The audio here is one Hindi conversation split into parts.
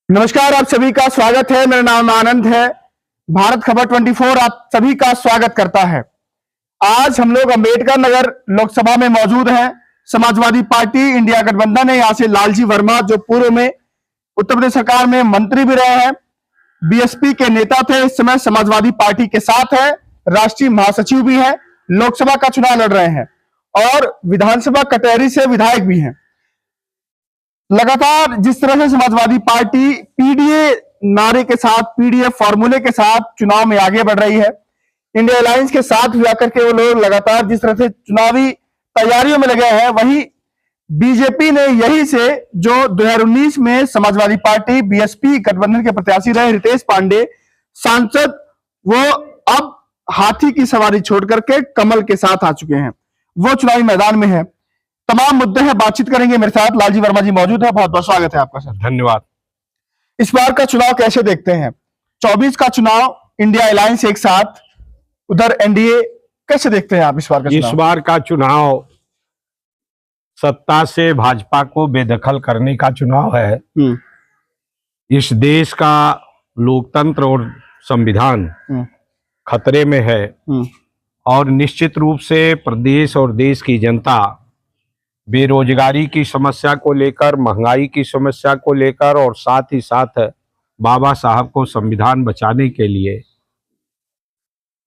नमस्कार, आप सभी का स्वागत है। मेरा नाम आनंद है। भारत खबर 24 आप सभी का स्वागत करता है। आज हम लोग अंबेडकर नगर लोकसभा में मौजूद हैं। समाजवादी पार्टी इंडिया गठबंधन है। यहाँ से लालजी वर्मा जो पूर्व में उत्तर प्रदेश सरकार में मंत्री भी रहे हैं, बीएसपी के नेता थे, इस समय समाजवादी पार्टी के साथ है, राष्ट्रीय महासचिव भी हैं, लोकसभा का चुनाव लड़ रहे हैं और विधानसभा कटहरी से विधायक भी हैं। लगातार जिस तरह से समाजवादी पार्टी पीडीए नारे के साथ, पीडीए फॉर्मूले के साथ चुनाव में आगे बढ़ रही है, इंडिया अलायंस के साथ जाकर के वो लोग लगातार जिस तरह से चुनावी तैयारियों में लगे हैं, वहीं बीजेपी ने यही से जो 2019 में समाजवादी पार्टी बीएसपी गठबंधन के प्रत्याशी रहे रितेश पांडे सांसद, वो अब हाथी की सवारी छोड़ करके कमल के साथ आ चुके हैं। वो चुनावी मैदान में है। तमाम मुद्दे हैं, बातचीत करेंगे। मेरे साथ लालजी वर्मा जी मौजूद है। बहुत बहुत स्वागत है आपका सर। धन्यवाद। इस बार का चुनाव कैसे देखते हैं? 24 का चुनाव, इंडिया अलायंस एक साथ, उधर एनडीए, कैसे देखते हैं आप इस बार का चुनाव? इस बार का चुनाव सत्ता से भाजपा को बेदखल करने का चुनाव है। इस देश का लोकतंत्र और संविधान खतरे में है और निश्चित रूप से प्रदेश और देश की जनता बेरोजगारी की समस्या को लेकर, महंगाई की समस्या को लेकर और साथ ही साथ बाबा साहब को संविधान बचाने के लिए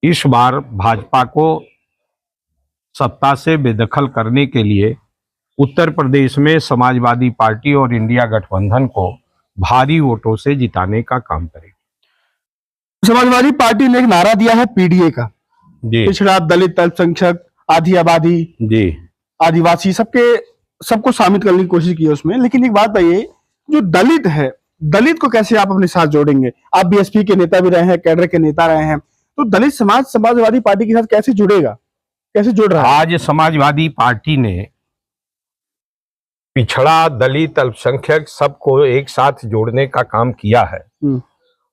इस बार भाजपा को सत्ता से बेदखल करने के लिए उत्तर प्रदेश में समाजवादी पार्टी और इंडिया गठबंधन को भारी वोटों से जिताने का काम करेगी। समाजवादी पार्टी ने एक नारा दिया है पीडीए का, पिछड़ा, दलित, अल्पसंख्यक, आधी आबादी, जी, आदिवासी, सबको शामिल करने की कोशिश की है उसमें। लेकिन एक बात बताइए, जो दलित है, दलित को कैसे आप अपने साथ जोड़ेंगे? आप बीएसपी के नेता भी रहे हैं, कैडर के नेता रहे हैं, तो दलित समाज समाजवादी पार्टी के साथ कैसे जुड़ेगा, कैसे जुड़ रहा है? आज समाजवादी पार्टी ने पिछड़ा, दलित, अल्पसंख्यक सबको एक साथ जोड़ने का काम किया है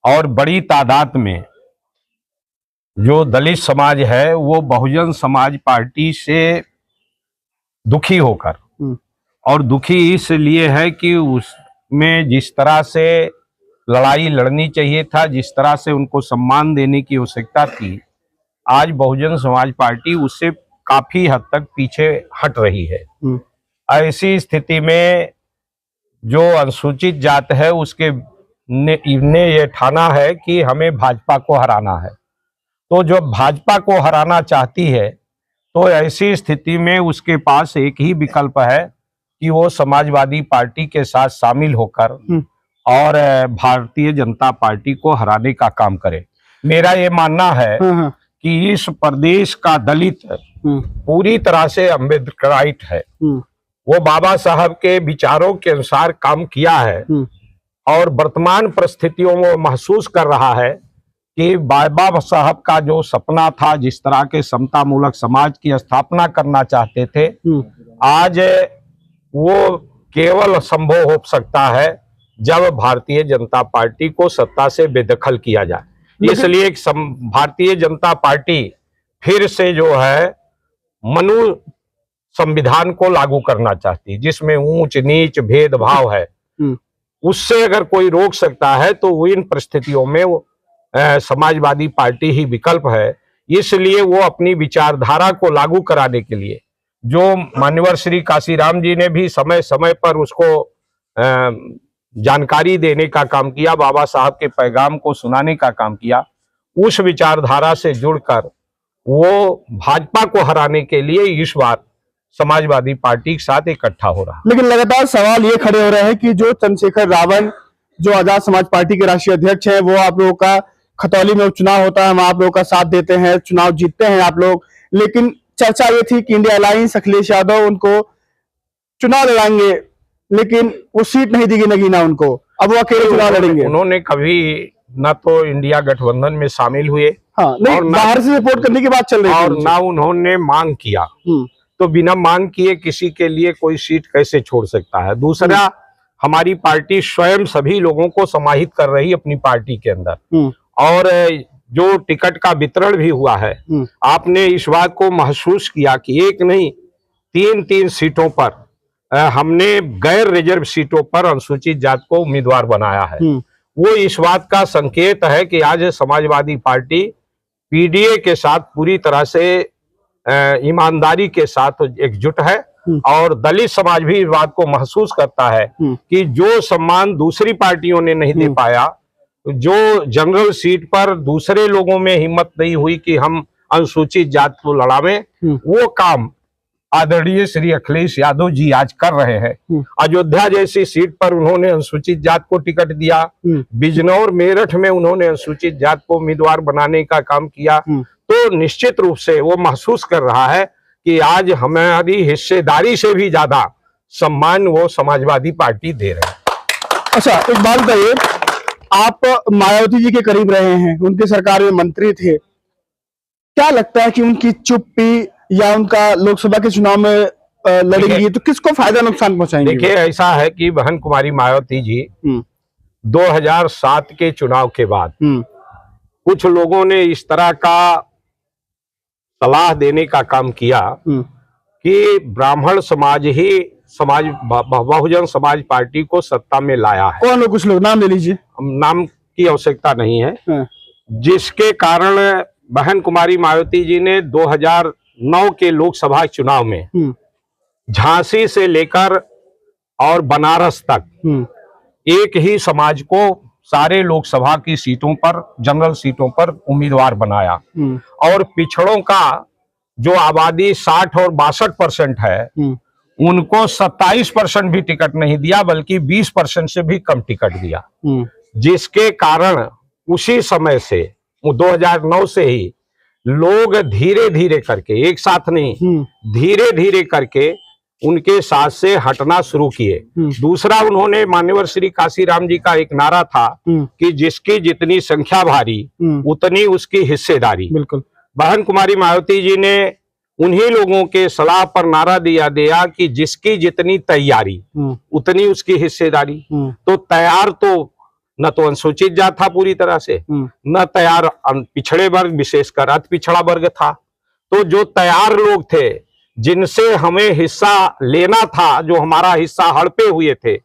और बड़ी तादाद में जो दलित समाज है वो बहुजन समाज पार्टी से दुखी होकर, और दुखी इसलिए है कि उसमें जिस तरह से लड़ाई लड़नी चाहिए था, जिस तरह से उनको सम्मान देने की आवश्यकता थी, आज बहुजन समाज पार्टी उससे काफी हद तक पीछे हट रही है। ऐसी स्थिति में जो अनुसूचित जात है उसके ने ये ठाना है कि हमें भाजपा को हराना है। तो जो भाजपा को हराना चाहती है, तो ऐसी स्थिति में उसके पास एक ही विकल्प है कि वो समाजवादी पार्टी के साथ शामिल होकर और भारतीय जनता पार्टी को हराने का काम करे। मेरा ये मानना है कि इस प्रदेश का दलित पूरी तरह से अम्बेडकराइट है। वो बाबा साहब के विचारों के अनुसार काम किया है और वर्तमान परिस्थितियों में महसूस कर रहा है कि बाबा साहब का जो सपना था, जिस तरह के समता मूलक समाज की स्थापना करना चाहते थे, आज वो केवल संभव हो सकता है जब भारतीय जनता पार्टी को सत्ता से बेदखल किया जाए। इसलिए भारतीय जनता पार्टी फिर से जो है मनु संविधान को लागू करना चाहती है, जिसमें ऊंच नीच भेदभाव है। उससे अगर कोई रोक सकता है तो इन परिस्थितियों में समाजवादी पार्टी ही विकल्प है। इसलिए वो अपनी विचारधारा को लागू कराने के लिए, जो मान्यवर श्री काशीराम जी ने भी समय समय पर उसको जानकारी देने का काम किया, बाबा साहब के पैगाम को सुनाने का काम किया, उस विचारधारा से जुड़कर वो भाजपा को हराने के लिए इस बार समाजवादी पार्टी के साथ इकट्ठा हो रहा। लेकिन लगातार सवाल ये खड़े हो रहे हैं कि जो चंद्रशेखर रावण, जो आजाद समाज पार्टी के राष्ट्रीय अध्यक्ष हैं, वो आप लोगों का खतौली में उपचुनाव होता है, वहां आप लोगों का साथ देते हैं, चुनाव जीतते हैं आप लोग। लेकिन चर्चा ये थी कि इंडिया अलायंस, अखिलेश यादव उनको चुनाव लड़ाएंगे, लेकिन वो सीट नहीं दी नगीना उनको, अब वो अकेले चुनाव लड़ेंगे। उन्होंने कभी न तो इंडिया गठबंधन में शामिल हुए, नहीं, बाहर से सपोर्ट करने की बात चल रही और ना उन्होंने मांग किया। तो बिना मांग किए किसी के लिए कोई सीट कैसे छोड़ सकता है? दूसरा, हमारी पार्टी स्वयं सभी लोगों को समाहित कर रही अपनी पार्टी के अंदर, और जो टिकट का वितरण भी हुआ है, आपने इस बात को महसूस किया कि एक नहीं 3-3 सीटों पर हमने गैर रिजर्व सीटों पर अनुसूचित जात को उम्मीदवार बनाया है। वो इस बात का संकेत है कि आज समाजवादी पार्टी पीडीए के साथ पूरी तरह से ईमानदारी के साथ एकजुट है और दलित समाज भी इस बात को महसूस करता है कि जो सम्मान दूसरी पार्टियों ने नहीं दे पाया, जो जनरल सीट पर दूसरे लोगों में हिम्मत नहीं हुई कि हम अनुसूचित जात को लड़ावें, वो काम आदरणीय श्री अखिलेश यादव जी आज कर रहे हैं। अयोध्या जैसी सीट पर उन्होंने अनुसूचित जात को टिकट दिया, बिजनौर मेरठ में उन्होंने अनुसूचित जात को उम्मीदवार बनाने का काम किया। तो निश्चित रूप से वो महसूस कर रहा है कि आज हमारी हिस्सेदारी से भी ज्यादा सम्मान वो समाजवादी पार्टी दे रहे हैं। अच्छा, एक बात बताइए, आप मायावती जी के करीब रहे हैं, उनकी सरकार में मंत्री थे, क्या लगता है कि उनकी चुप्पी या उनका लोकसभा के चुनाव में लड़ेंगी तो किसको फायदा नुकसान पहुंचाएंगे? देखिए, ऐसा है कि बहन कुमारी मायावती जी 2007 के चुनाव के बाद कुछ लोगों ने इस तरह का सलाह देने का काम किया कि ब्राह्मण समाज ही बहुजन समाज पार्टी को सत्ता में लाया है। कौन लोग? कुछ लोग नाम ले लीजिए। नाम की आवश्यकता नहीं है। जिसके कारण बहन कुमारी मायावती जी ने 2009 के लोकसभा चुनाव में झांसी से लेकर और बनारस तक एक ही समाज को सारे लोकसभा की सीटों पर, जनरल सीटों पर उम्मीदवार बनाया और पिछड़ों का जो आबादी 60 और 62% है, उनको 27% भी टिकट नहीं दिया, बल्कि 20% से भी कम टिकट दिया। जिसके कारण उसी समय से 2009 से ही लोग धीरे धीरे करके, एक साथ नहीं, धीरे धीरे करके उनके साथ से हटना शुरू किए। दूसरा, उन्होंने मान्यवर श्री काशीराम जी का एक नारा था कि जिसकी जितनी संख्या भारी उतनी उसकी हिस्सेदारी। बिल्कुल। बहन कुमारी मायावती जी ने उन्हीं लोगों के सलाह पर नारा दिया कि जिसकी जितनी तैयारी उतनी उसकी हिस्सेदारी। तो तैयार तो न तो अनुसूचित जात था पूरी तरह से, न तैयार पिछड़े वर्ग, विशेषकर अति पिछड़ा वर्ग था। तो जो तैयार लोग थे, जिनसे हमें हिस्सा लेना था, जो हमारा हिस्सा हड़पे हुए थे,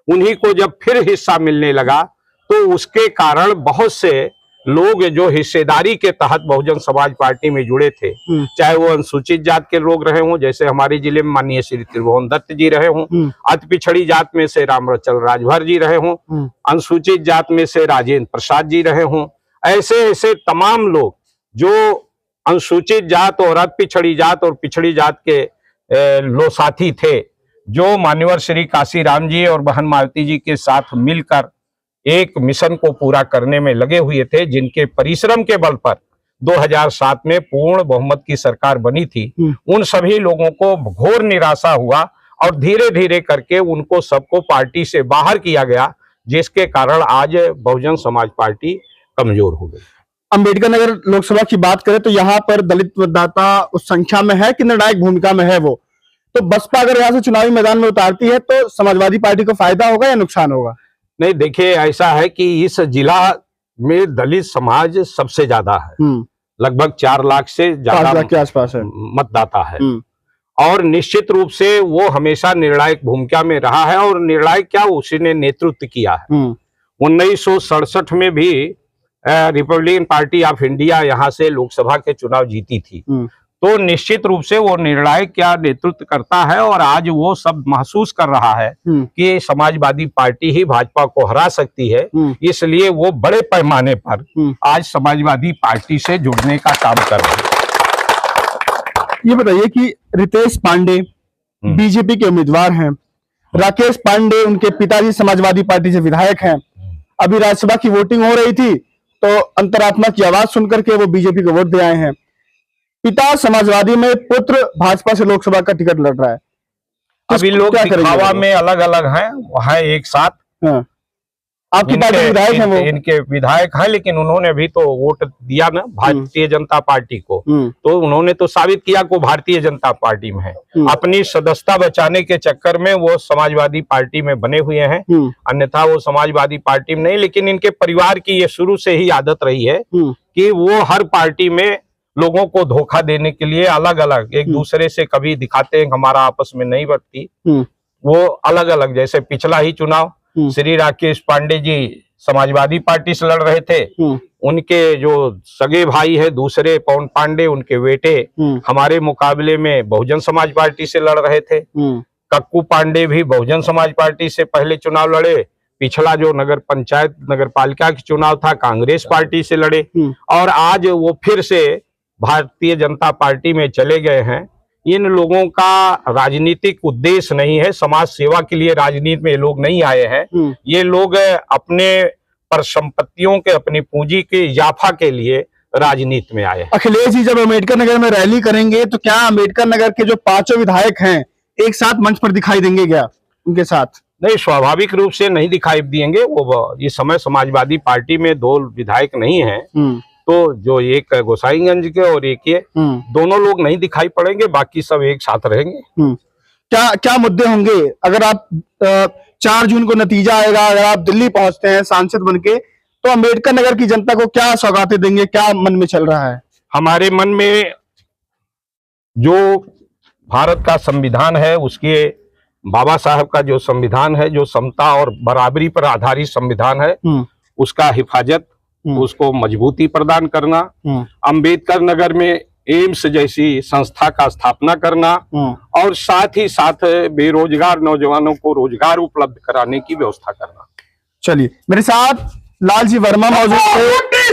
उन्हीं को जब फिर हिस्सा मिलने लगा तो उसके कारण बहुत से लोग जो हिस्सेदारी के तहत बहुजन समाज पार्टी में जुड़े थे, चाहे वो अनुसूचित जात के लोग रहे हों, जैसे हमारे जिले में माननीय श्री त्रिभुवन दत्त जी रहे हों, अति पिछड़ी जात में से रामचंद्र राजभर जी रहे हों, अनुसूचित जात में से राजेंद्र प्रसाद जी रहे हों, ऐसे ऐसे तमाम लोग जो अनुसूचित जात और अति पिछड़ी जात और पिछड़ी जात के लो साथी थे, जो मान्यवर श्री काशीराम जी और बहन मायावती जी के साथ मिलकर एक मिशन को पूरा करने में लगे हुए थे, जिनके परिश्रम के बल पर 2007 में पूर्ण बहुमत की सरकार बनी थी। उन सभी लोगों को घोर निराशा हुआ और धीरे धीरे करके उनको सबको पार्टी से बाहर किया गया, जिसके कारण आज बहुजन समाज पार्टी कमजोर हो गई। अंबेडकर नगर लोकसभा की बात करें तो यहाँ पर दलित मतदाता उस संख्या में है कि निर्णायक भूमिका में है वो, तो बसपा अगर यहाँ से चुनावी मैदान में उतारती है तो समाजवादी पार्टी को फायदा होगा या नुकसान होगा? नहीं, देखिए, ऐसा है कि इस जिला में दलित समाज सबसे ज्यादा है, लगभग 4 लाख से ज्यादा के आसपास है मतदाता है और निश्चित रूप से वो हमेशा निर्णायक भूमिका में रहा है और निर्णायक क्या, उसी ने नेतृत्व किया है। 1967 में भी रिपब्लिकन पार्टी ऑफ इंडिया यहाँ से लोकसभा के चुनाव जीती थी, तो निश्चित रूप से वो निर्णायक क्या नेतृत्व करता है और आज वो सब महसूस कर रहा है कि समाजवादी पार्टी ही भाजपा को हरा सकती है, इसलिए वो बड़े पैमाने पर आज समाजवादी पार्टी से जुड़ने का काम कर रहे हैं। ये बताइए कि रितेश पांडे बीजेपी के उम्मीदवार हैं, राकेश पांडे उनके पिताजी समाजवादी पार्टी से विधायक हैं, अभी राज्यसभा की वोटिंग हो रही थी तो अंतरात्मा की आवाज सुनकर के वो बीजेपी को वोट दे आए हैं। पिता समाजवादी में, पुत्र भाजपा से लोकसभा का टिकट लड़ रहा है। अभी लोग दिखावा में अलग अलग हैं, वहाँ एक साथ आपकी पार्टी विधायक है, वो इनके विधायक हैं, लेकिन उन्होंने भी तो वोट दिया ना भारतीय जनता पार्टी को, तो उन्होंने तो साबित किया को भारतीय जनता पार्टी में है। अपनी सदस्यता बचाने के चक्कर में वो समाजवादी पार्टी में बने हुए हैं, अन्यथा वो समाजवादी पार्टी में नहीं। लेकिन इनके परिवार की ये शुरू से ही आदत रही है कि वो हर पार्टी में लोगों को धोखा देने के लिए अलग अलग एक दूसरे से कभी दिखाते हैं हमारा आपस में नहीं बढ़ती, वो अलग अलग, जैसे पिछला ही चुनाव श्री राकेश पांडे जी समाजवादी पार्टी से लड़ रहे थे, उनके जो सगे भाई है दूसरे पवन पांडे, उनके बेटे हमारे मुकाबले में बहुजन समाज पार्टी से लड़ रहे थे। कक्कू पांडे भी बहुजन समाज पार्टी से पहले चुनाव लड़े। पिछला जो नगर पंचायत नगर पालिका के चुनाव था कांग्रेस पार्टी से लड़े, और आज वो फिर से भारतीय जनता पार्टी में चले गए हैं। इन लोगों का राजनीतिक उद्देश्य नहीं है, समाज सेवा के लिए राजनीति में ये लोग नहीं आए हैं। ये लोग अपने परिसंपत्तियों के, अपनी पूंजी के इजाफा के लिए राजनीति में आए हैं। अखिलेश जी जब अम्बेडकर नगर में रैली करेंगे तो क्या अम्बेडकर नगर के जो 5 विधायक हैं एक साथ मंच पर दिखाई देंगे क्या उनके साथ? नहीं, स्वाभाविक रूप से नहीं दिखाई देंगे। वो इस समय समाजवादी पार्टी में 2 विधायक नहीं हैं, तो जो एक गोसाईगंज के और एक ये, दोनों लोग नहीं दिखाई पड़ेंगे, बाकी सब एक साथ रहेंगे। क्या क्या मुद्दे होंगे अगर आप 4 जून को नतीजा आएगा, अगर आप दिल्ली पहुंचते हैं सांसद बनके, तो अम्बेडकर नगर की जनता को क्या सौगातें देंगे? क्या मन में चल रहा है? हमारे मन में जो भारत का संविधान है, उसके बाबा साहब का जो संविधान है, जो समता और बराबरी पर आधारित संविधान है, उसका हिफाजत, उसको मजबूती प्रदान करना, अंबेडकर नगर में एम्स जैसी संस्था का स्थापना करना, और साथ ही साथ बेरोजगार नौजवानों को रोजगार उपलब्ध कराने की व्यवस्था करना। चलिए, मेरे साथ लालजी वर्मा मौजूद थे,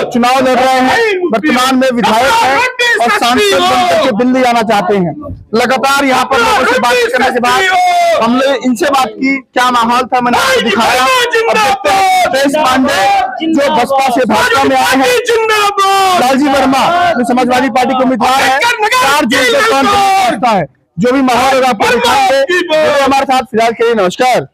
चुनाव लड़ रहे हैं, वर्तमान में विधायक हैं और सांसद बनकर के दिल्ली जाना चाहते हैं। लगातार यहाँ पर लोगों से बात करने के बाद हमने इनसे बात की, क्या माहौल था मैंने आपको दिखाया। अखिलेश पांडे जो बसपा से भाजपा में आए हैं, लालजी वर्मा जो समाजवादी पार्टी के उम्मीदवार है, 4 जून से कौन पहुंचता है, जो भी माहौल होगा आपको दिखाएंगे। हमारे साथ फिलहाल के लिए नमस्कार।